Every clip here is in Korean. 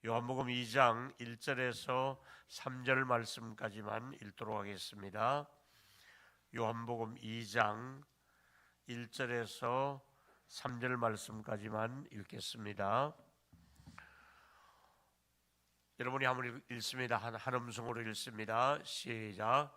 요한복음 2장 1절에서 3절 말씀까지만 읽도록 하겠습니다. 요한복음 2장 1절에서 3절 말씀까지만 읽겠습니다. 여러분이 한번 읽습니다. 한 음성으로 읽습니다. 시작.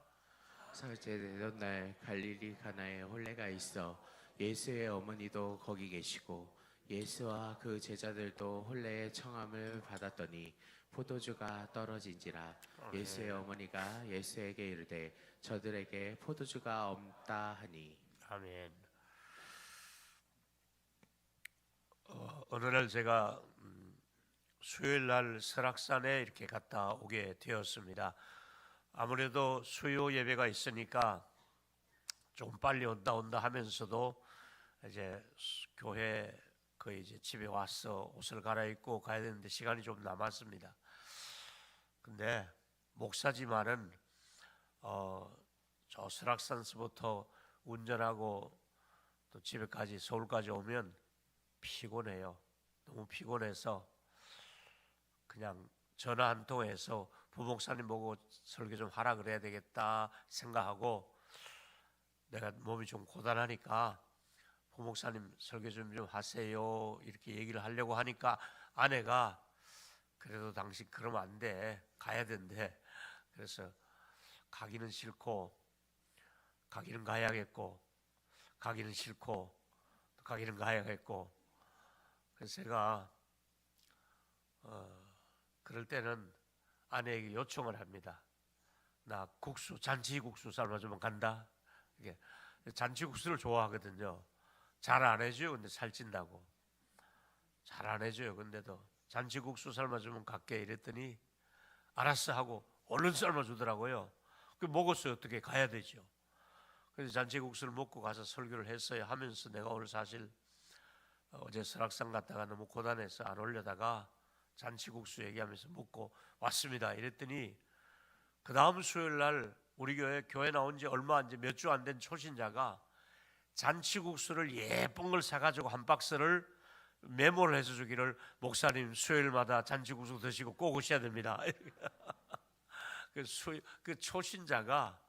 사흘째 되던 날 갈릴리 가나에 혼례가 있어 예수의 어머니도 거기 계시고 예수와 그 제자들도 혼례의 청함을 받았더니 포도주가 떨어진지라. 예수의 어머니가 예수에게 이르되 저들에게 포도주가 없다 하니. 아멘. 어느 날 제가 수요일 날 설악산에 이렇게 갔다 오게 되었습니다. 아무래도 수요 예배가 있으니까 좀 빨리 온다 하면서도 이제 교회 거의 이제 집에 와서 옷을 갈아입고 가야 되는데 시간이 좀 남았습니다. 근데 목사지만은 저 설악산서부터 운전하고 또 집에까지 서울까지 오면 피곤해요. 너무 피곤해서 그냥 전화 한 통해서 부목사님 보고 설교 좀 하라 그래야 되겠다 생각하고, 내가 몸이 좀 고단하니까 부목사님 설교 좀 하세요 이렇게 얘기를 하려고 하니까 아내가 그래도 당신 그러면 안 돼, 가야 된대. 그래서 가기는 싫고 가기는 가야겠고 가기는 싫고 가기는 가야겠고, 그래서 제가 그럴 때는 아내에게 요청을 합니다. 나 국수, 잔치국수 삶아주면 간다. 이게 잔치국수를 좋아하거든요. 잘 안 해줘요. 근데 살찐다고 잘 안 해줘요. 근데도 잔치국수 삶아주면 갈게 이랬더니 알았어 하고 얼른 삶아주더라고요. 그 먹었어요. 어떻게 가야 되죠. 그래서 잔치국수를 먹고 가서 설교를 했어요. 하면서 내가 오늘 사실 어제 설악산 갔다가 너무 고단해서 안 올려다가 잔치국수 얘기하면서 먹고 왔습니다 이랬더니 그 다음 수요일 날 우리 교회 나온 지 얼마 안 돼, 몇 주 안 된 초신자가 잔치국수를 예쁜 걸 사가지고 한 박스를 메모를 해서 주기를, 목사님 수요일마다 잔치국수 드시고 꼭 오셔야 됩니다. 그 초신자가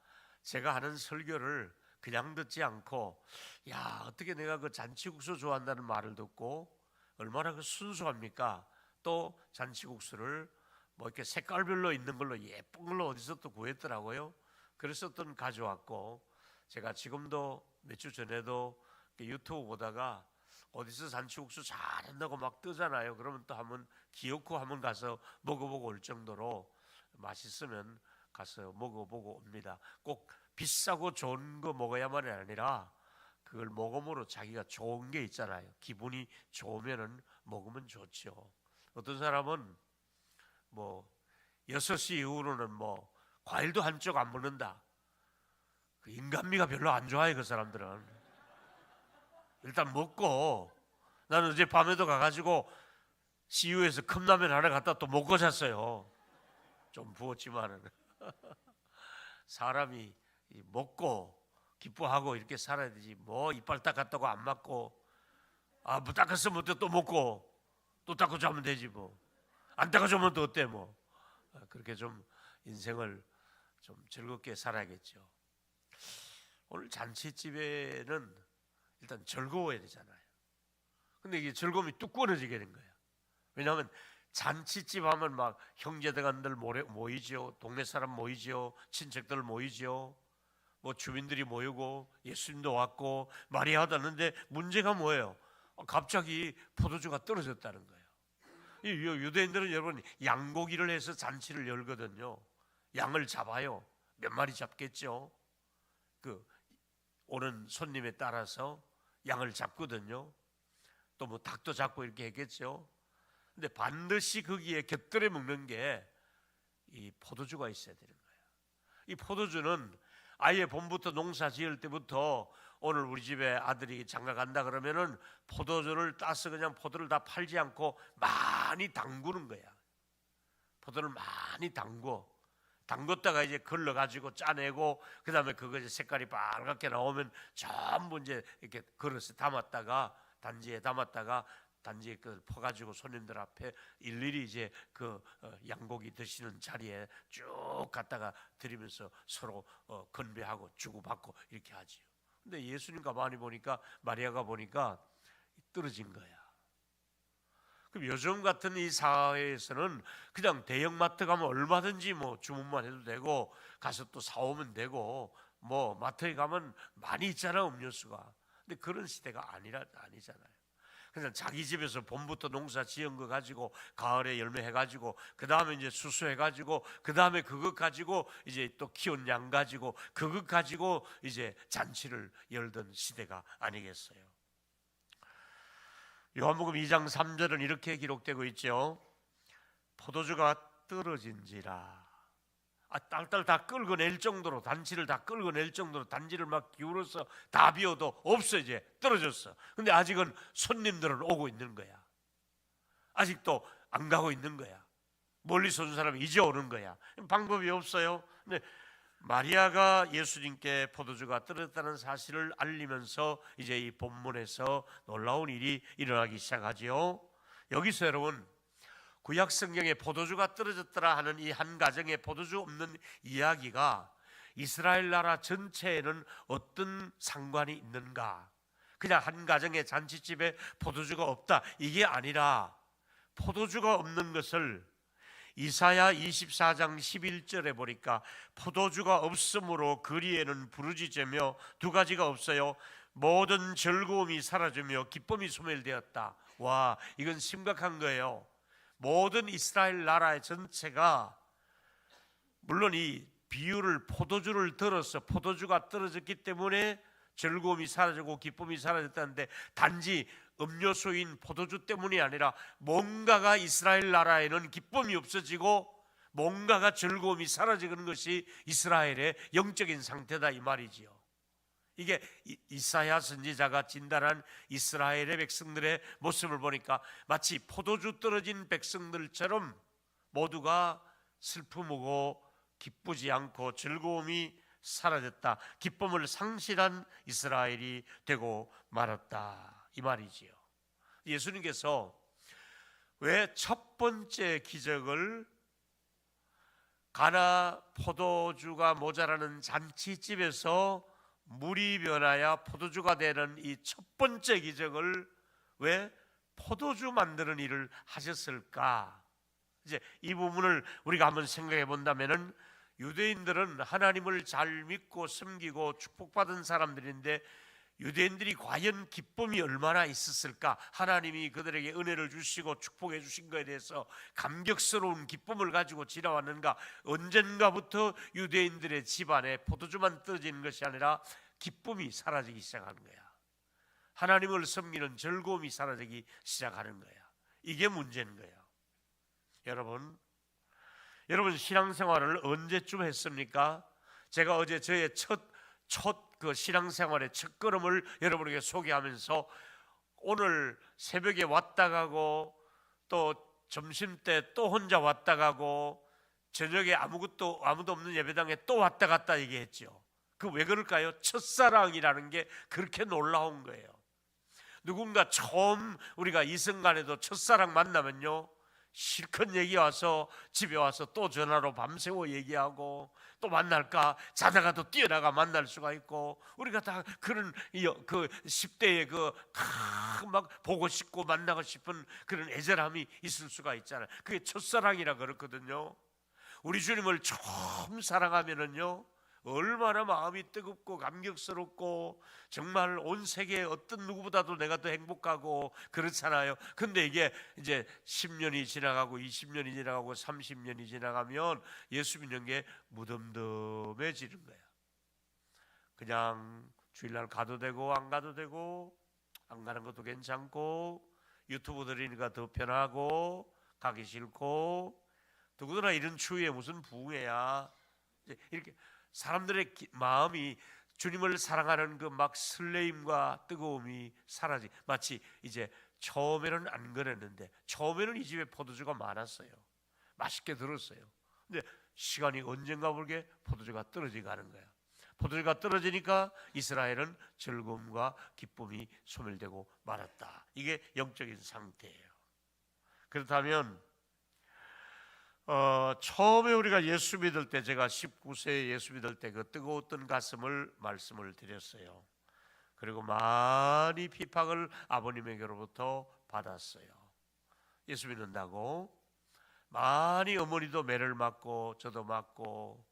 제가 하는 설교를 그냥 듣지 않고, 야 어떻게 내가 그 잔치국수 좋아한다는 말을 듣고 얼마나 그 순수합니까? 또 잔치국수를 뭐 이렇게 색깔별로 있는 걸로 예쁜 걸로 어디서 또 구했더라고요. 그래서 또 가져왔고, 제가 지금도 몇 주 전에도 유튜브 보다가 어디서 잔치국수 잘한다고 막 뜨잖아요. 그러면 또 한번 기어코 한번 가서 먹어보고 올 정도로 맛있으면 가서 먹어보고 옵니다. 꼭 비싸고 좋은 거 먹어야만이 아니라 그걸 먹음으로 자기가 좋은 게 있잖아요. 기분이 좋으면은 먹으면 좋죠. 어떤 사람은 뭐 6시 이후로는 뭐 과일도 한쪽 안 먹는다. 그 인간미가 별로 안 좋아해. 그 사람들은 일단 먹고, 나는 어제 밤에도 가가지고 CU에서 컵라면 하나 갖다 또 먹고 잤어요. 좀 부었지만은 사람이 먹고 기뻐하고 이렇게 살아야 되지, 뭐 이빨 닦았다고 안 맞고, 뭐 닦았으면 또 먹고 또 닦고 자면 되지, 뭐 안 닦아주면 또 어때, 뭐. 그렇게 좀 인생을 좀 즐겁게 살아야겠죠. 오늘 잔치집에는 일단 즐거워야 되잖아요. 근데 이게 즐거움이 뚝 끊어지게 된 거예요. 왜냐하면 잔치집 하면 막 형제들간들 모이죠, 동네 사람 모이죠, 친척들 모이죠, 뭐 주민들이 모이고 예수님도 왔고 말이 하다는데 문제가 뭐예요? 갑자기 포도주가 떨어졌다는 거예요. 이 유대인들은 여러분 양고기를 해서 잔치를 열거든요. 양을 잡아요. 몇 마리 잡겠죠. 그 오는 손님에 따라서 양을 잡거든요. 또 뭐 닭도 잡고 이렇게 했겠죠. 근데 반드시 거기에 곁들여 먹는 게 이 포도주가 있어야 되는 거예요. 이 포도주는 아예 봄부터 농사 지을 때부터, 오늘 우리 집에 아들이 장가 간다 그러면은 포도주를 따서 그냥 포도를 다 팔지 않고 많이 담그는 거야. 포도를 많이 담궜다가 이제 걸러가지고 짜내고, 그 다음에 그거 이제 색깔이 빨갛게 나오면 전부 이제 이렇게 그릇에 담았다가 단지에 담았다가 단지에 그 퍼가지고 손님들 앞에 일일이 이제 그 양고기 드시는 자리에 쭉 갔다가 드리면서 서로 건배하고 주고받고 이렇게 하지요. 근데 예수님과 마리아가 보니까 떨어진 거야. 그럼 요즘 같은 이 사회에서는 그냥 대형마트 가면 얼마든지 뭐 주문만 해도 되고 가서 또 사오면 되고 뭐 마트에 가면 많이 있잖아, 음료수가. 근데 그런 시대가 아니잖아요. 그냥 자기 집에서 봄부터 농사 지은 거 가지고 가을에 열매 해가지고 그 다음에 이제 수수해가지고 그 다음에 그것 가지고 이제 또 키운 양 가지고 그것 가지고 이제 잔치를 열던 시대가 아니겠어요. 요한복음 2장 3절은 이렇게 기록되고 있죠. 포도주가 떨어진지라. 딸딸 다 끌어낼 정도로, 단지를 다 끌어낼 정도로 단지를 막 기울어서 다 비워도 없어, 이제 떨어졌어. 근데 아직은 손님들은 오고 있는 거야. 아직도 안 가고 있는 거야. 멀리서 온 사람이 이제 오는 거야. 방법이 없어요. 근데 마리아가 예수님께 포도주가 떨어졌다는 사실을 알리면서 이제 이 본문에서 놀라운 일이 일어나기 시작하지요. 여기서 여러분, 구약 성경에 포도주가 떨어졌더라 하는 이 한 가정에 포도주 없는 이야기가 이스라엘 나라 전체에는 어떤 상관이 있는가? 그냥 한 가정의 잔치집에 포도주가 없다, 이게 아니라 포도주가 없는 것을 이사야 24장 11절에 보니까 포도주가 없으므로 거리에는 부르짖으며 두 가지가 없어요. 모든 즐거움이 사라지며 기쁨이 소멸되었다. 와, 이건 심각한 거예요. 모든 이스라엘 나라의 전체가, 물론 이 비유를 포도주를 들어서 포도주가 떨어졌기 때문에 즐거움이 사라지고 기쁨이 사라졌다는데 단지 음료수인 포도주 때문이 아니라 뭔가가 이스라엘 나라에는 기쁨이 없어지고 뭔가가 즐거움이 사라지는 것이 이스라엘의 영적인 상태다, 이 말이지요. 이게 이사야 선지자가 진단한 이스라엘의 백성들의 모습을 보니까 마치 포도주 떨어진 백성들처럼 모두가 슬픔하고 기쁘지 않고 즐거움이 사라졌다, 기쁨을 상실한 이스라엘이 되고 말았다, 이 말이지요. 예수님께서 왜 첫 번째 기적을 가나 포도주가 모자라는 잔치집에서 물이 변하여 포도주가 되는 이 첫 번째 기적을 왜 포도주 만드는 일을 하셨을까? 이제 이 부분을 우리가 한번 생각해 본다면은, 유대인들은 하나님을 잘 믿고 섬기고 축복받은 사람들인데 유대인들이 과연 기쁨이 얼마나 있었을까? 하나님이 그들에게 은혜를 주시고 축복해 주신 것에 대해서 감격스러운 기쁨을 가지고 지나왔는가? 언젠가부터 유대인들의 집안에 포도주만 떨어지는 것이 아니라 기쁨이 사라지기 시작하는 거야. 하나님을 섬기는 즐거움이 사라지기 시작하는 거야. 이게 문제인 거예요. 여러분 신앙생활을 언제쯤 했습니까? 제가 어제 저의 첫 그 신앙생활의 첫걸음을 여러분에게 소개하면서 오늘 새벽에 왔다 가고 또 점심때 또 혼자 왔다 가고 저녁에 아무도 없는 예배당에 또 왔다 갔다 얘기했죠. 그 왜 그럴까요? 첫사랑이라는 게 그렇게 놀라운 거예요. 누군가 처음 우리가 이성간에도 첫사랑 만나면요, 실컷 얘기 와서 집에 와서 또 전화로 밤새워 얘기하고 또 만날까 자다가 또 뛰어나가 만날 수가 있고, 우리가 다 그런 그 10대의 막 보고 싶고 만나고 싶은 그런 애절함이 있을 수가 있잖아요. 그게 첫사랑이라 그렇거든요. 우리 주님을 처음 사랑하면은요, 얼마나 마음이 뜨겁고 감격스럽고 정말 온 세계의 어떤 누구보다도 내가 더 행복하고 그렇잖아요. 근데 이게 이제 10년이 지나가고 20년이 지나가고 30년이 지나가면 예수 믿는 게 무덤덤해지는 거야. 그냥 주일날 가도 되고 안 가도 되고 안 가는 것도 괜찮고 유튜브 들으니까 더 편하고 가기 싫고 누구나 이런 추위에 무슨 부흥회야. 이렇게 사람들의 마음이 주님을 사랑하는 그 막 설레임과 뜨거움이 사라지, 마치 이제 처음에는 안 그랬는데 처음에는 이 집에 포도주가 많았어요. 맛있게 들었어요. 근데 시간이 언젠가 모르게 포도주가 떨어져 가는 거야. 포도주가 떨어지니까 이스라엘은 즐거움과 기쁨이 소멸되고 말았다. 이게 영적인 상태예요. 그렇다면 처음에 우리가 예수 믿을 때, 제가 19세에 예수 믿을 때 그 뜨거웠던 가슴을 말씀을 드렸어요. 그리고 많이 비판을 아버님에게로부터 받았어요. 예수 믿는다고 많이 어머니도 매를 맞고 저도 맞고,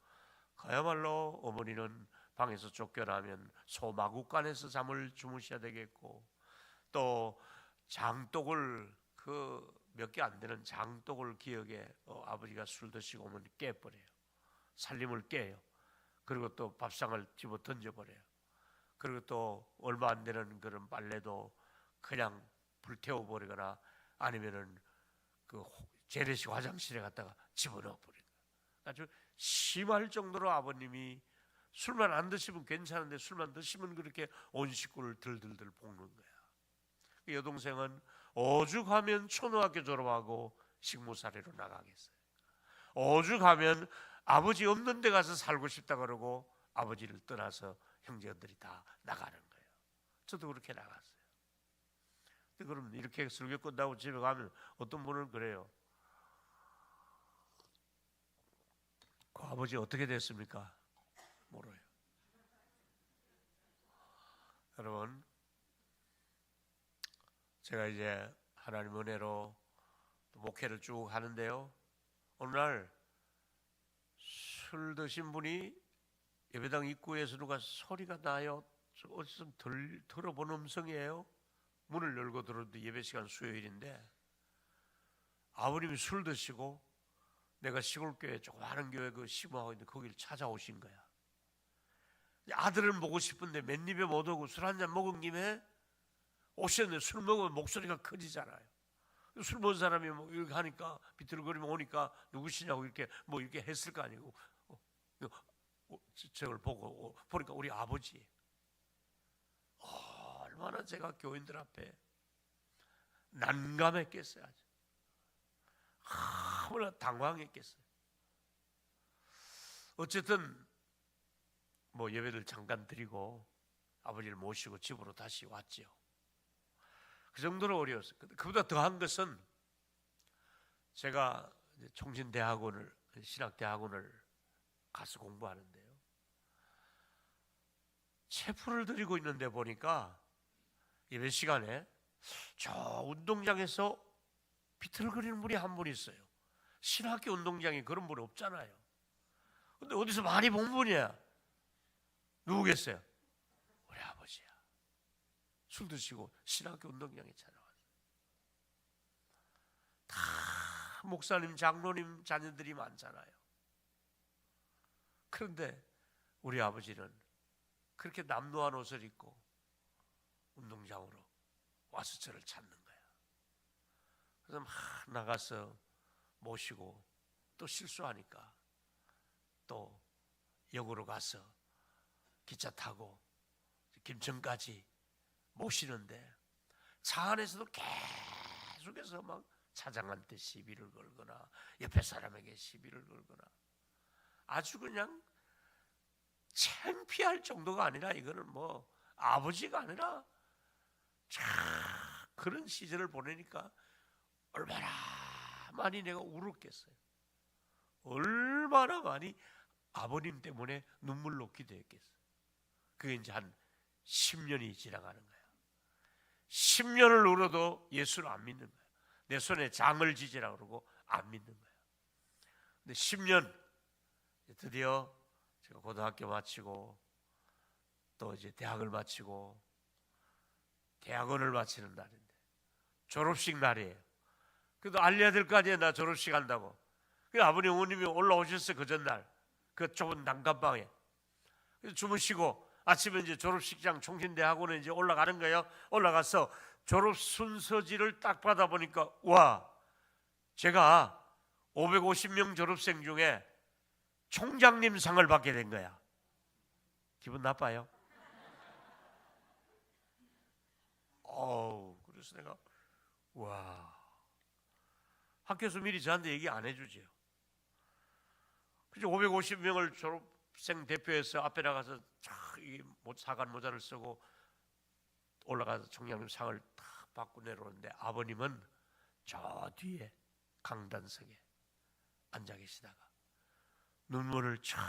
그야말로 어머니는 방에서 쫓겨나면 소마구간에서 잠을 주무셔야 되겠고, 또 장독을 몇 개 안 되는 장독을 기억에 아버지가 술 드시고 오면 깨버려요. 살림을 깨요. 그리고 또 밥상을 집어 던져버려요. 그리고 또 얼마 안 되는 그런 빨래도 그냥 불태워버리거나 아니면은 그 재래식 화장실에 갔다가 집어넣어버리고, 아주 심할 정도로 아버님이 술만 안 드시면 괜찮은데 술만 드시면 그렇게 온 식구를 들들들 볶는 거야. 여동생은 오죽하면 초등학교 졸업하고 식모살이로 나가겠어요. 오죽하면 아버지 없는 데 가서 살고 싶다 그러고 아버지를 떠나서 형제들이 다 나가는 거예요. 저도 그렇게 나갔어요. 근데 그럼 이렇게 설교 끝나고 집에 가면 어떤 분은 그래요. 그 아버지 어떻게 됐습니까? 모르요. 여러분, 제가 이제 하나님 은혜로 목회를 쭉 하는데요, 어느 날 술 드신 분이 예배당 입구에서 누가 소리가 나요. 어디서 들어본 음성이에요. 문을 열고 들어도 예배 시간 수요일인데 아버님이 술 드시고 내가 시골교회 조그마한 교회 그 시무하고 있는데 거기를 찾아오신 거야. 아들은 보고 싶은데 맨입에 못 오고 술 한잔 먹은 김에 오셨는데, 술 먹으면 목소리가 커지잖아요. 술 먹은 사람이 뭐 이렇게 하니까 비틀거리면 오니까 누구시냐고 이렇게 뭐 이렇게 했을 거 아니고, 저걸 보니까 우리 아버지. 얼마나 제가 교인들 앞에 난감했겠어요. 얼마나 당황했겠어요. 어쨌든 뭐 예배를 잠깐 드리고 아버지를 모시고 집으로 다시 왔지요. 그 정도로 어려웠어요. 그보다 더한 것은 제가 총신대학원을, 신학대학원을 가서 공부하는데요, 체프를 드리고 있는데 보니까 예배 시간에 저 운동장에서 비틀거리는 분이 한 분 있어요. 신학교 운동장에 그런 분 없잖아요. 근데 어디서 많이 본 분이야. 누구겠어요? 우리 아버지야. 술 드시고 신학교 운동장에 찾아왔어요. 다 목사님, 장로님 자녀들이 많잖아요. 그런데 우리 아버지는 그렇게 남루한 옷을 입고 운동장으로 와서 저를 찾는 거야. 그래서 막 나가서 모시고, 또 실수하니까 또 역으로 가서 기차 타고 김천까지 모시는데 차 안에서도 계속해서 막 차장한테 시비를 걸거나 옆에 사람에게 시비를 걸거나, 아주 그냥 창피할 정도가 아니라, 이거는 뭐 아버지가 아니라 그런 시절을 보내니까 얼마나 많이 내가 울었겠어요. 얼마나 많이 아버님 때문에 눈물 놓기도 했겠어요. 그게 이제 한 10년이 지나가는 거예요. 10년을 울어도 예수를 안 믿는 거예요. 내 손에 장을 지지라 그러고 안 믿는 거예요. 근데 10년, 드디어 제가 고등학교 마치고 또 이제 대학을 마치고 대학원을 마치는 날인데 졸업식 날이에요. 그래도 알려야 될 거 아니에요. 나 졸업식 한다고. 그래서 아버님, 어머님이 올라오셨어요. 그 전날 그 좁은 난간방에. 그래서 주무시고 아침에 이제 졸업식장 총신대학원에 이제 올라가는 거예요. 올라가서 졸업 순서지를 딱 받아보니까, 와, 제가 550명 졸업생 중에 총장님 상을 받게 된 거야. 기분 나빠요? 그래서 내가, 와, 학교에서 미리 저한테 얘기 안 해주지요. 그래서 550명을 졸업 학생 대표에서 앞에 나가서 사관 모자를 쓰고 올라가서 총장님 상을 탁 받고 내려오는데 아버님은 저 뒤에 강단석에 앉아 계시다가 눈물을 쫙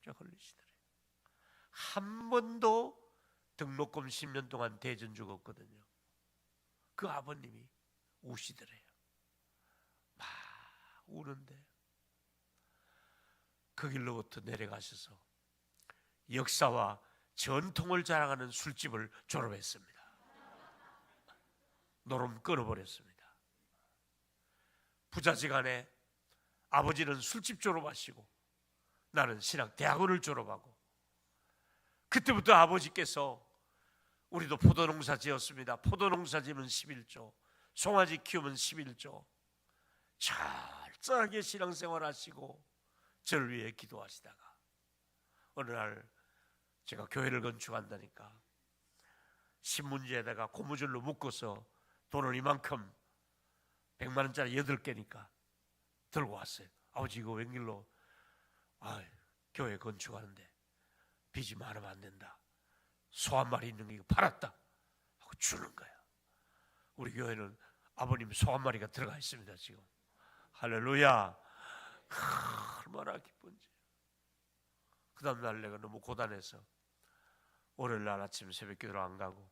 흘리시더래요. 한 번도 등록금 10년 동안 대전 죽었거든요. 그 아버님이 우시더래요. 막 우는데 그 길로부터 내려가셔서 역사와 전통을 자랑하는 술집을 졸업했습니다. 노름 끊어버렸습니다. 부자지간에 아버지는 술집 졸업하시고 나는 신학 대학원을 졸업하고, 그때부터 아버지께서 우리도 포도농사 지었습니다. 포도농사 지으면 11조, 송아지 키우면 11조, 철저하게 신앙생활 하시고 저를 위해 기도하시다가 어느 날 제가 교회를 건축한다니까 신문지에다가 고무줄로 묶어서 돈을 이만큼 100만 원짜리 8개니까 들고 왔어요. 아버지 이거 웬일로? 교회 건축하는데 빚이 많으면 안 된다. 소 한 마리 있는 거 이거 팔았다 하고 주는 거야. 우리 교회는 아버님 소 한 마리가 들어가 있습니다 지금. 할렐루야. 얼마나 기쁜지. 그 다음날 내가 너무 고단해서 월요일날 아침 새벽 기도를 안 가고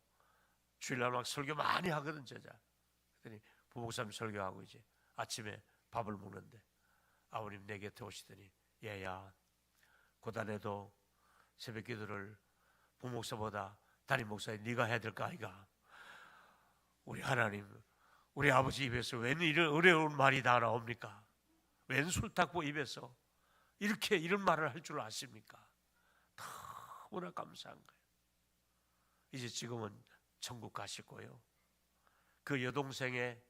주일날 막 설교 많이 하거든 제자. 그랬더니 부목사님 설교하고 이제 아침에 밥을 먹는데 아버님 내 곁에 오시더니 얘야 고단해도 새벽 기도를 부목사보다 담임 목사님 네가 해야 될 거 아이가. 우리 하나님 우리 아버지 입에서 웬 이런 어려운 말이 다 나옵니까? 웬 술탁보 입에서 이렇게 이런 말을 할 줄 아십니까? 너무나 감사한 거예요. 이제 지금은 천국 가시고요. 그 여동생의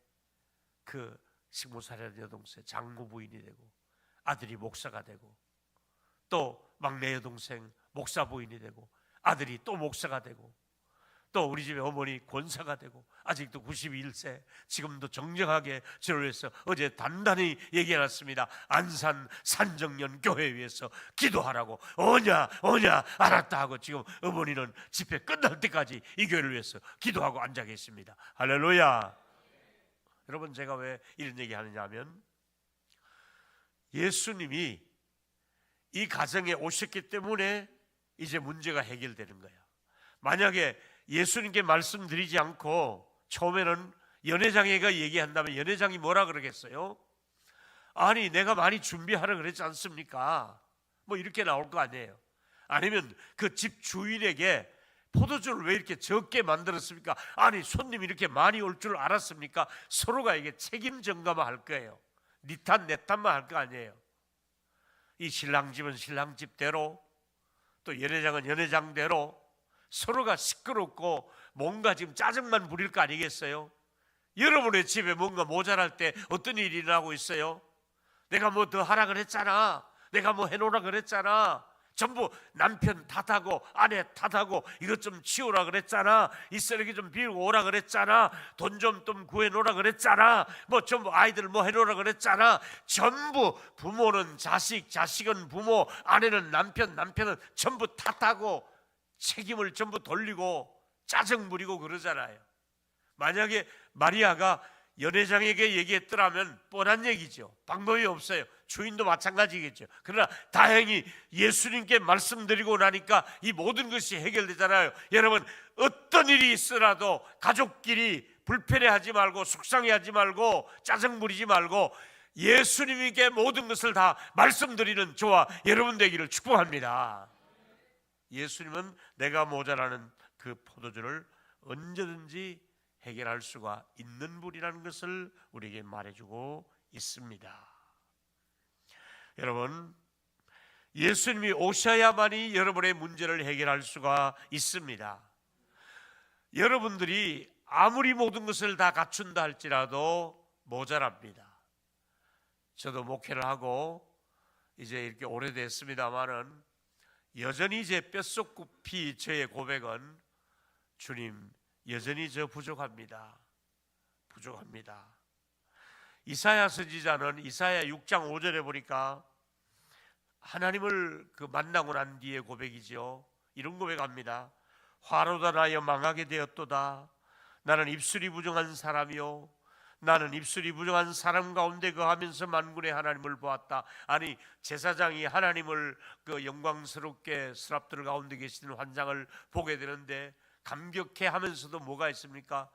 그 식모살이라는 여동생 장모 부인이 되고 아들이 목사가 되고 또 막내 여동생 목사 부인이 되고 아들이 또 목사가 되고 또 우리 집에 어머니 권사가 되고 아직도 91세 지금도 정정하게 저를 위해서 어제 단단히 얘기해놨습니다. 안산 산정연 교회 위해서 기도하라고 오냐 알았다 하고 지금 어머니는 집회 끝날 때까지 이 교회를 위해서 기도하고 앉아 계십니다. 할렐루야. 여러분 제가 왜 이런 얘기 하느냐 하면 예수님이 이 가정에 오셨기 때문에 이제 문제가 해결되는 거예요. 만약에 예수님께 말씀드리지 않고 처음에는 연회장애가 얘기한다면 연회장이 뭐라 그러겠어요? 아니 내가 많이 준비하라 그랬지 않습니까? 뭐 이렇게 나올 거 아니에요. 아니면 그 집 주인에게 포도주를 왜 이렇게 적게 만들었습니까? 아니 손님이 이렇게 많이 올 줄 알았습니까? 서로가 이게 책임 전가만 할 거예요. 니 탓 내 탓만 할 거 아니에요. 이 신랑 집은 신랑 집대로 또 연회장은 연회장대로 서로가 시끄럽고 뭔가 지금 짜증만 부릴 거 아니겠어요? 여러분의 집에 뭔가 모자랄 때 어떤 일이 일어나고 있어요? 내가 뭐 더 하라 그랬잖아, 내가 뭐 해놓으라 그랬잖아, 전부 남편 탓하고 아내 탓하고 이것 좀 치우라 그랬잖아, 이 쓰레기 좀 비우고 오라 그랬잖아, 돈 좀 구해놓으라 그랬잖아, 뭐 전부 아이들 뭐 해놓으라 그랬잖아. 전부 부모는 자식, 자식은 부모, 아내는 남편, 남편은 전부 탓하고 책임을 전부 돌리고 짜증 부리고 그러잖아요. 만약에 마리아가 연회장에게 얘기했더라면 뻔한 얘기죠. 방법이 없어요. 주인도 마찬가지겠죠. 그러나 다행히 예수님께 말씀드리고 나니까 이 모든 것이 해결되잖아요. 여러분 어떤 일이 있으라도 가족끼리 불편해하지 말고 속상해하지 말고 짜증 부리지 말고 예수님께 모든 것을 다 말씀드리는 저와 여러분 되기를 축복합니다. 예수님은 내가 모자라는 그 포도주를 언제든지 해결할 수가 있는 분이라는 것을 우리에게 말해주고 있습니다. 여러분 예수님이 오셔야만이 여러분의 문제를 해결할 수가 있습니다. 여러분들이 아무리 모든 것을 다 갖춘다 할지라도 모자랍니다. 저도 목회를 하고 이제 이렇게 오래됐습니다만은 여전히 제 뼛속 깊이 저의 고백은 주님 여전히 저 부족합니다. 이사야 선지자는 이사야 6장 5절에 보니까 하나님을 만나고 난 뒤에 고백이죠. 이런 고백합니다. 화로다 나여 망하게 되었도다. 나는 입술이 부정한 사람이요, 나는 입술이 부정한 사람 가운데 거하면서 만군의 하나님을 보았다. 아니, 제사장이 하나님을 영광스럽게 스랍들 가운데 계시는 환상을 보게 되는데 감격해하면서도 뭐가 있습니까?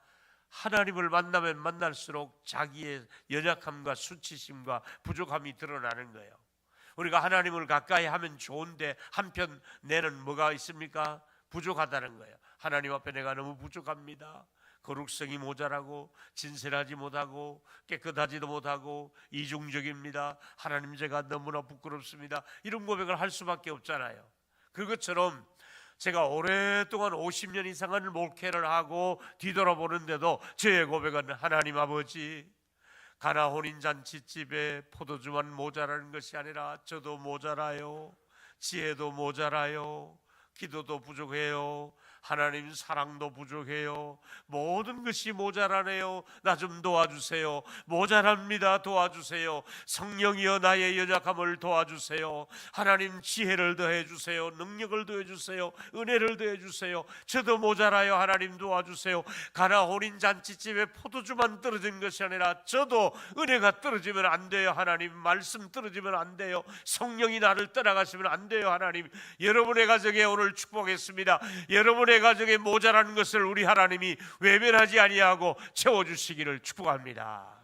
하나님을 만나면 만날수록 자기의 연약함과 수치심과 부족함이 드러나는 거예요. 우리가 하나님을 가까이 하면 좋은데 한편 내는 뭐가 있습니까? 부족하다는 거예요. 하나님 앞에 내가 너무 부족합니다. 거룩성이 모자라고, 진실하지 못하고, 깨끗하지도 못하고, 이중적입니다. 하나님, 제가 너무나 부끄럽습니다. 이런 고백을 할 수밖에 없잖아요. 그것처럼 제가 오랫동안 50년 이상을 목회를 하고 뒤돌아보는데도 저의 고백은, 하나님 아버지, 가나 혼인잔치집에 포도주만 모자라는 것이 아니라 저도 모자라요, 지혜도 모자라요, 기도도 부족해요, 하나님 사랑도 부족해요, 모든 것이 모자라네요. 나 좀 도와주세요. 모자랍니다. 도와주세요. 성령이여 나의 연약함을 도와주세요. 하나님 지혜를 더해주세요. 능력을 더해주세요. 은혜를 더해주세요. 저도 모자라요. 하나님 도와주세요. 가나 혼인잔치집에 포도주만 떨어진 것이 아니라 저도 은혜가 떨어지면 안 돼요. 하나님 말씀 떨어지면 안 돼요. 성령이 나를 떠나가시면 안 돼요. 하나님, 여러분의 가정에 오늘 축복했습니다. 여러분의 가정에 모자라는 것을 우리 하나님이 외면하지 아니하고 채워주시기를 축복합니다.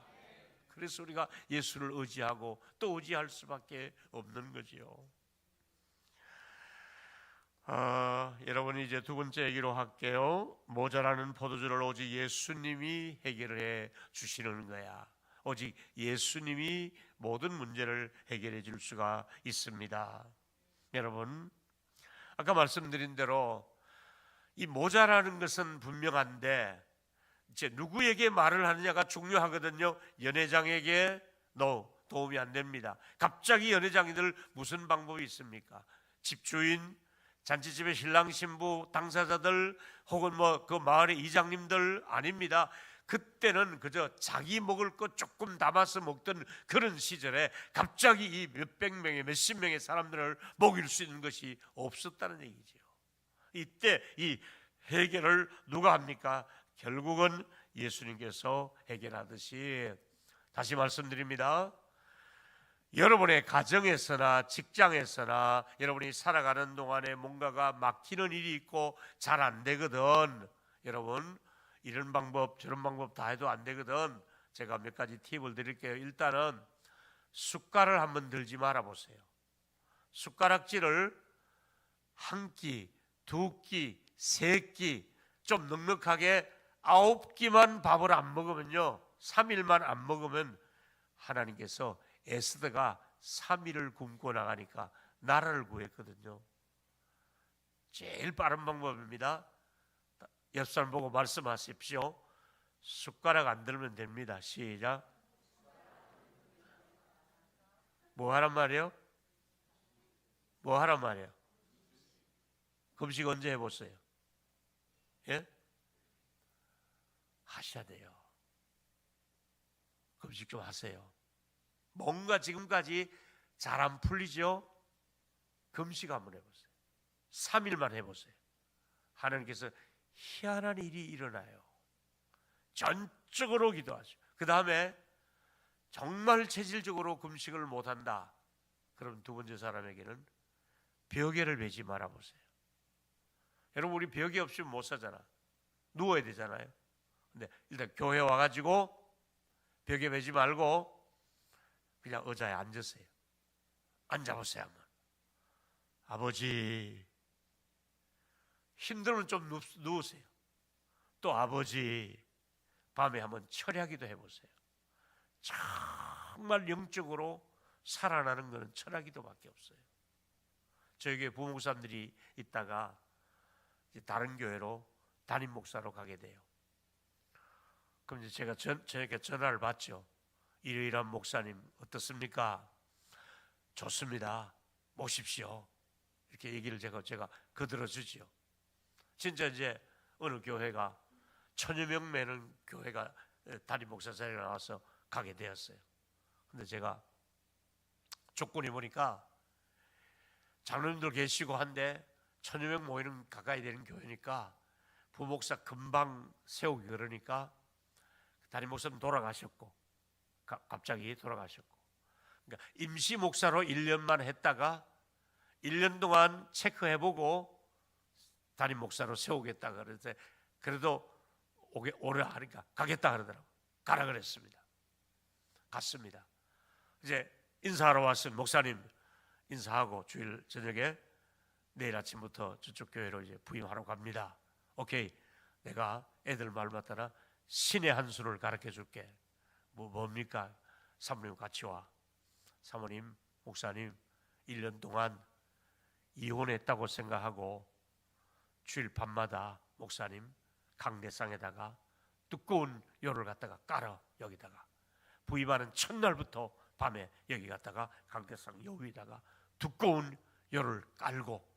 그래서 우리가 예수를 의지하고 또 의지할 수밖에 없는 거지요. 여러분이 이제 두 번째 얘기로 할게요. 모자라는 포도주를 오직 예수님이 해결해 주시는 거야. 오직 예수님이 모든 문제를 해결해 줄 수가 있습니다. 여러분, 아까 말씀드린 대로 이 모자라는 것은 분명한데 이제 누구에게 말을 하느냐가 중요하거든요. 연회장에게 도움이 안 됩니다. 갑자기 연회장이들 무슨 방법이 있습니까? 집주인, 잔치집의 신랑 신부, 당사자들 혹은 그 마을의 이장님들 아닙니다. 그때는 그저 자기 먹을 것 조금 담아서 먹던 그런 시절에 갑자기 이 몇백 명의 몇십 명의 사람들을 먹일 수 있는 것이 없었다는 얘기죠. 이때 이 해결을 누가 합니까? 결국은 예수님께서 해결하듯이, 다시 말씀드립니다. 여러분의 가정에서나 직장에서나 여러분이 살아가는 동안에 뭔가가 막히는 일이 있고 잘 안 되거든. 여러분, 이런 방법 저런 방법 다 해도 안 되거든. 제가 몇 가지 팁을 드릴게요. 일단은 숟갈을 한번 들지 말아 보세요. 숟가락질을 한 끼, 두 끼, 세 끼, 좀 넉넉하게 9끼만 밥을 안 먹으면요, 3일만 안 먹으면 하나님께서 에스더가 3일을 굶고 나가니까 나라를 구했거든요. 제일 빠른 방법입니다. 옆 사람 보고 말씀하십시오. 숟가락 안 들면 됩니다. 시작. 뭐 하란 말이에요? 뭐 하란 말이에요? 금식 언제 해보세요? 예? 하셔야 돼요. 금식 좀 하세요. 뭔가 지금까지 잘 안 풀리죠? 금식 한번 해보세요. 3일만 해보세요. 하나님께서 희한한 일이 일어나요. 전적으로 기도하죠. 그 다음에 정말 체질적으로 금식을 못한다. 그럼 두 번째 사람에게는 벽에를 매지 말아보세요. 여러분, 우리 벽이 없이는 못 사잖아. 누워야 되잖아요. 근데 일단 교회 와가지고 벽에 매지 말고 그냥 의자에 앉으세요. 앉아보세요. 한번. 아버지, 힘들면 좀 누우세요. 또 아버지, 밤에 한번 철야기도 해보세요. 정말 영적으로 살아나는 것은 철야기도밖에 없어요. 저에게 부목사님들이 있다가 이제 다른 교회로 담임 목사로 가게 돼요. 그럼 이제 제가 저에게 전화를 받죠. 이러이러한 목사님 어떻습니까? 좋습니다. 모십시오. 이렇게 얘기를 제가 거들어주지요. 진짜 이제 어느 교회가 1000여 명 매는 교회가 담임 목사 자리에 나와서 가게 되었어요. 근데 제가 조건이 보니까 장로님들 계시고 한데 1000여 명 모이는 가까이 되는 교회니까 부목사 금방 세우기 그러니까 담임 목사님 돌아가셨고 갑자기 돌아가셨고, 그러니까 임시 목사로 1년만 했다가 1년 동안 체크해보고 담임 목사로 세우겠다 그랬는데 그래도 오래 하니까 가겠다 그러더라고. 가라 그랬습니다. 갔습니다. 이제 인사하러 왔으면 목사님 인사하고 주일 저녁에 내일 아침부터 저쪽 교회로 이제 부임하러 갑니다. 오케이, 내가 애들 말 맞따라 신의 한 수를 가르쳐 줄게. 뭡니까? 사모님 같이 와. 사모님, 목사님 1년 동안 이혼했다고 생각하고 주일 밤마다 목사님 강대상에다가 두꺼운 요를 갖다가 깔아. 여기다가 부임하는 첫날부터 밤에 여기 갖다가 강대상 요 위에다가 두꺼운 요를 깔고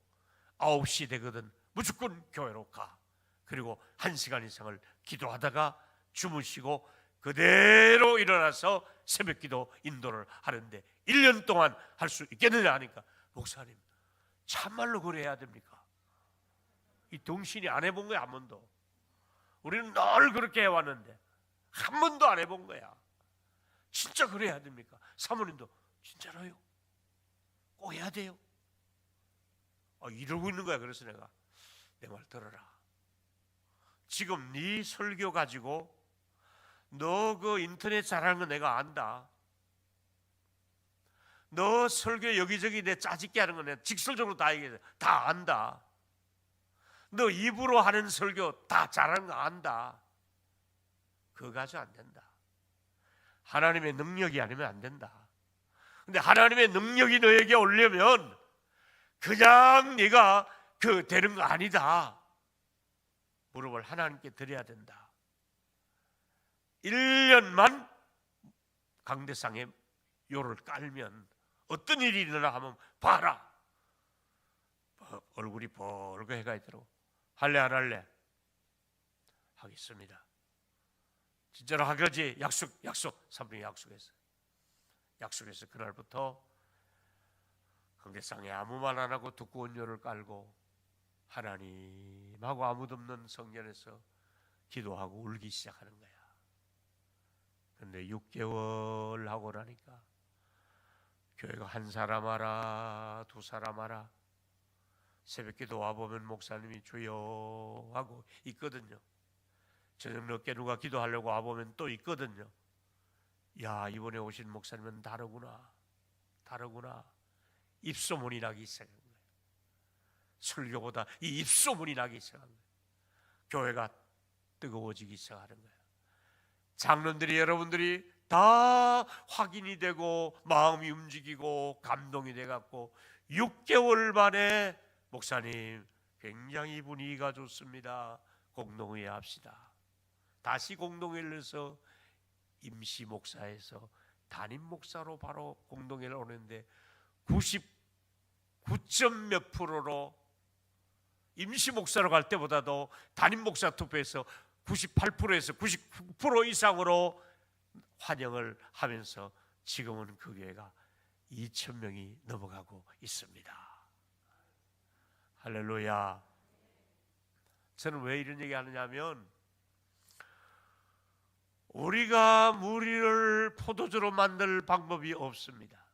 9시 되거든 무조건 교회로 가. 그리고 1시간 이상을 기도하다가 주무시고 그대로 일어나서 새벽기도 인도를 하는데 1년 동안 할 수 있겠느냐 하니까, 목사님 참말로 그래야 됩니까? 이 동신이 안 해본 거야. 한 번도. 우리는 늘 그렇게 해왔는데 한 번도 안 해본 거야. 진짜 그래야 됩니까? 사모님도 진짜로요? 꼭 해야 돼요? 이러고 있는 거야. 그래서 내가 내 말 들어라. 지금 네 설교 가지고 너 그 인터넷 잘하는 거 내가 안다. 너 설교 여기저기 내 짜집게 하는 거 내가 직설적으로 다 얘기해. 다 안다. 너 입으로 하는 설교 다 잘하는 거 안다. 그거 가지고 안 된다. 하나님의 능력이 아니면 안 된다. 근데 하나님의 능력이 너에게 오려면 그냥 네가 되는 거 아니다. 무릎을 하나님께 드려야 된다. 1년만 강대상에 요를 깔면 어떤 일이 일어나 하면 봐라. 얼굴이 벌겋게 있더라고. 할래 안 할래? 하겠습니다. 진짜로 하겠지. 약속. 사모님이 약속해서 그날부터 강대상에 아무 말 안 하고 두꺼운 요를 깔고 하나님하고 아무도 없는 성전에서 기도하고 울기 시작하는 거야. 근데 6개월 하고 나니까 교회가 한 사람 와라, 두 사람 와라. 새벽기도 와보면 목사님이 주여 하고 있거든요. 저녁 늦게 누가 기도하려고 와보면 또 있거든요. 야, 이번에 오신 목사님은 다르구나. 입소문이 나기 시작한 거예요. 설교보다 이 입소문이 나기 시작한 거예요. 교회가 뜨거워지기 시작하는 거예요. 장로들이, 여러분들이 다 확인이 되고 마음이 움직이고 감동이 돼갖고 6개월 만에 목사님 굉장히 분위기가 좋습니다. 공동회의 합시다. 다시 공동회의를 해서 임시 목사에서 담임 목사로 바로 공동회의를 오는데 99점 몇 프로로 임시 목사로 갈 때보다도 담임 목사 투표에서 98%에서 99% 이상으로 환영을 하면서 지금은 그 교회가 2,000명이 넘어가고 있습니다. 할렐루야. 저는 왜 이런 얘기 하느냐면 우리가 무리를 포도주로 만들 방법이 없습니다.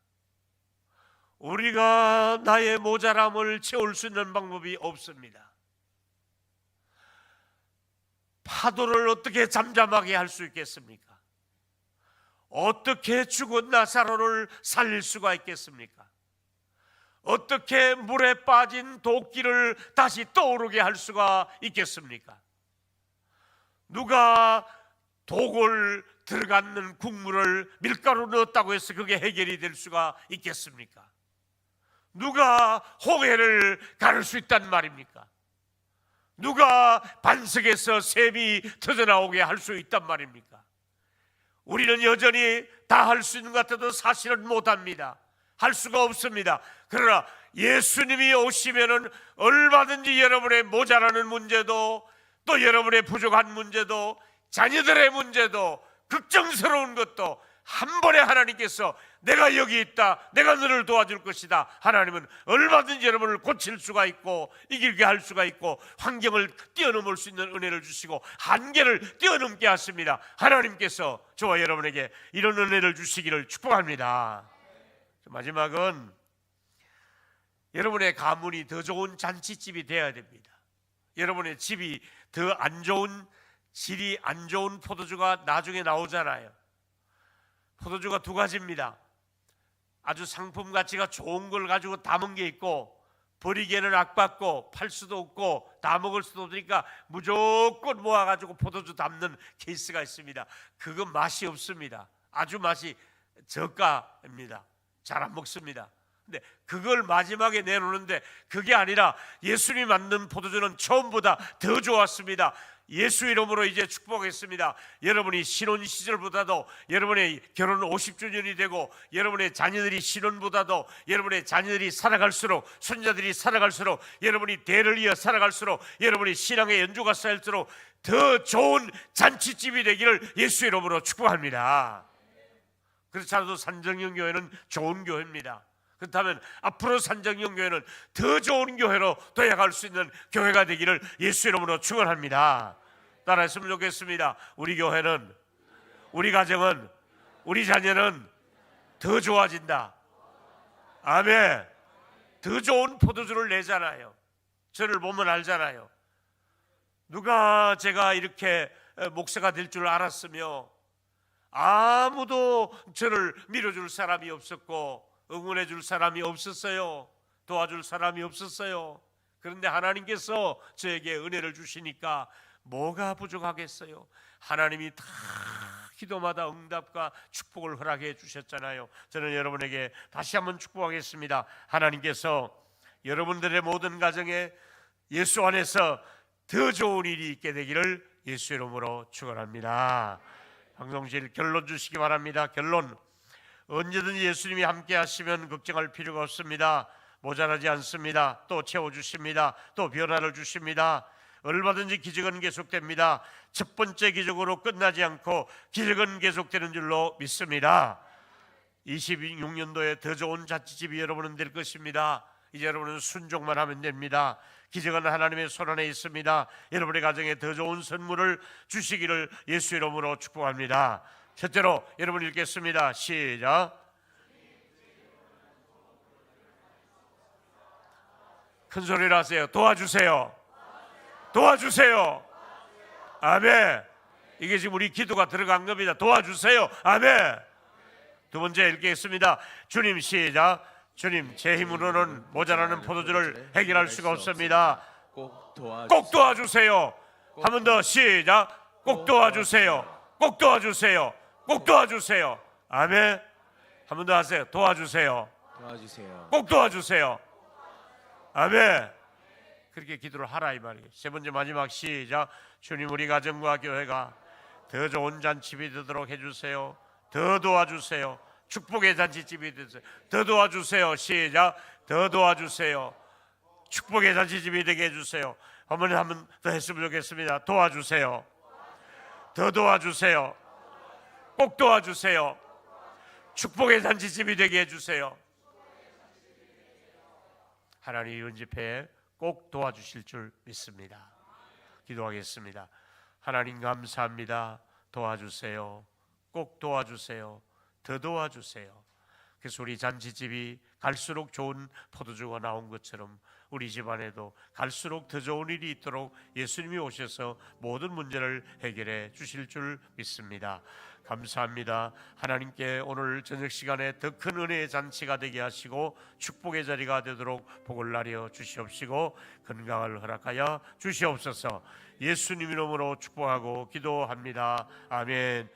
우리가 나의 모자람을 채울 수 있는 방법이 없습니다. 파도를 어떻게 잠잠하게 할 수 있겠습니까? 어떻게 죽은 나사로를 살릴 수가 있겠습니까? 어떻게 물에 빠진 도끼를 다시 떠오르게 할 수가 있겠습니까? 누가 독을 들어가는 국물을 밀가루 넣었다고 해서 그게 해결이 될 수가 있겠습니까? 누가 홍해를 가를 수 있단 말입니까? 누가 반석에서 샘이 터져나오게 할 수 있단 말입니까? 우리는 여전히 다 할 수 있는 것 같아도 사실은 못합니다. 할 수가 없습니다. 그러나 예수님이 오시면은 얼마든지 여러분의 모자라는 문제도 또 여러분의 부족한 문제도 자녀들의 문제도 걱정스러운 것도 한 번에 하나님께서 내가 여기 있다, 내가 너를 도와줄 것이다. 하나님은 얼마든지 여러분을 고칠 수가 있고 이길게 할 수가 있고 환경을 뛰어넘을 수 있는 은혜를 주시고 한계를 뛰어넘게 하십니다. 하나님께서 저와 여러분에게 이런 은혜를 주시기를 축복합니다. 마지막은 여러분의 가문이 더 좋은 잔치집이 되어야 됩니다. 여러분의 집이 더 안 좋은, 질이 안 좋은 포도주가 나중에 나오잖아요. 포도주가 두 가지입니다. 아주 상품 가치가 좋은 걸 가지고 담은 게 있고 버리기에는 악받고 팔 수도 없고 다 먹을 수도 없으니까 무조건 모아가지고 포도주 담는 케이스가 있습니다. 그건 맛이 없습니다. 아주 맛이 저가입니다. 잘 안 먹습니다. 근데 그걸 마지막에 내놓는데 그게 아니라 예수님이 만든 포도주는 처음보다 더 좋았습니다. 예수 이름으로 이제 축복하겠습니다. 여러분이 신혼 시절보다도 여러분의 결혼 50주년이 되고 여러분의 자녀들이 신혼보다도 여러분의 자녀들이 살아갈수록 손자들이 살아갈수록 여러분이 대를 이어 살아갈수록 여러분이 신앙의 연주가 쌓일수록 더 좋은 잔치집이 되기를 예수 이름으로 축복합니다. 그렇지 않아도 산정령 교회는 좋은 교회입니다. 그렇다면 앞으로 산정령 교회는 더 좋은 교회로 도약할 수 있는 교회가 되기를 예수 이름으로 축원합니다. 따라했으면 좋겠습니다. 우리 교회는, 우리 가정은, 우리 자녀는 더 좋아진다. 아멘. 더 좋은 포도주를 내잖아요. 저를 보면 알잖아요. 누가 제가 이렇게 목사가 될 줄 알았으며 아무도 저를 밀어줄 사람이 없었고 응원해 줄 사람이 없었어요. 도와줄 사람이 없었어요. 그런데 하나님께서 저에게 은혜를 주시니까 뭐가 부족하겠어요? 하나님이 다 기도마다 응답과 축복을 허락해 주셨잖아요. 저는 여러분에게 다시 한번 축복하겠습니다. 하나님께서 여러분들의 모든 가정에 예수 안에서 더 좋은 일이 있게 되기를 예수 이름으로 축원합니다. 방송실 결론 주시기 바랍니다. 결론, 언제든지 예수님이 함께 하시면 걱정할 필요가 없습니다. 모자라지 않습니다. 또 채워주십니다. 또 변화를 주십니다. 얼마든지 기적은 계속됩니다. 첫 번째 기적으로 끝나지 않고 기적은 계속되는 줄로 믿습니다. 26년도에 더 좋은 잔치집이 여러분은 될 것입니다. 이제 여러분은 순종만 하면 됩니다. 기적은 하나님의 손 안에 있습니다. 여러분의 가정에 더 좋은 선물을 주시기를 예수 이름으로 축복합니다. 첫째로 여러분 읽겠습니다. 시작. 큰 소리로 하세요. 도와주세요. 도와주세요. 아멘. 이게 지금 우리 기도가 들어간 겁니다. 도와주세요. 아멘. 두 번째 읽겠습니다. 주님, 시작. 주님, 제 힘으로는 모자라는 포도주를 해결할 수가 없습니다. 꼭 도와주세요. 한 번 더 시작. 꼭 도와주세요. 꼭 도와주세요. 꼭 도와주세요. 아멘. 한 번 더 하세요. 도와주세요. 꼭 도와주세요. 아멘. 그렇게 기도를 하라 이 말이에요. 세 번째 마지막 시작. 주님, 우리 가정과 교회가 더 좋은 잔치집이 되도록 해주세요. 더 도와주세요. 축복의 잔치집이 되세요. 더 도와주세요. 시작. 더 도와주세요. 축복의 잔치집이 되게 해주세요. 어머니 한 번 더 했으면 좋겠습니다. 도와주세요. 더 도와주세요. 꼭 도와주세요. 축복의 잔치집이 되게 해주세요. 하나님 이번 집회에 꼭 도와주실 줄 믿습니다. 기도하겠습니다. 하나님 감사합니다. 도와주세요. 꼭 도와주세요. 더 도와주세요. 그래서 우리 잔치집이 갈수록 좋은 포도주가 나온 것처럼 우리 집안에도 갈수록 더 좋은 일이 있도록 예수님이 오셔서 모든 문제를 해결해 주실 줄 믿습니다. 감사합니다. 하나님께 오늘 저녁 시간에 더 큰 은혜의 잔치가 되게 하시고 축복의 자리가 되도록 복을 나려 주시옵시고 건강을 허락하여 주시옵소서. 예수님 이름으로 축복하고 기도합니다. 아멘.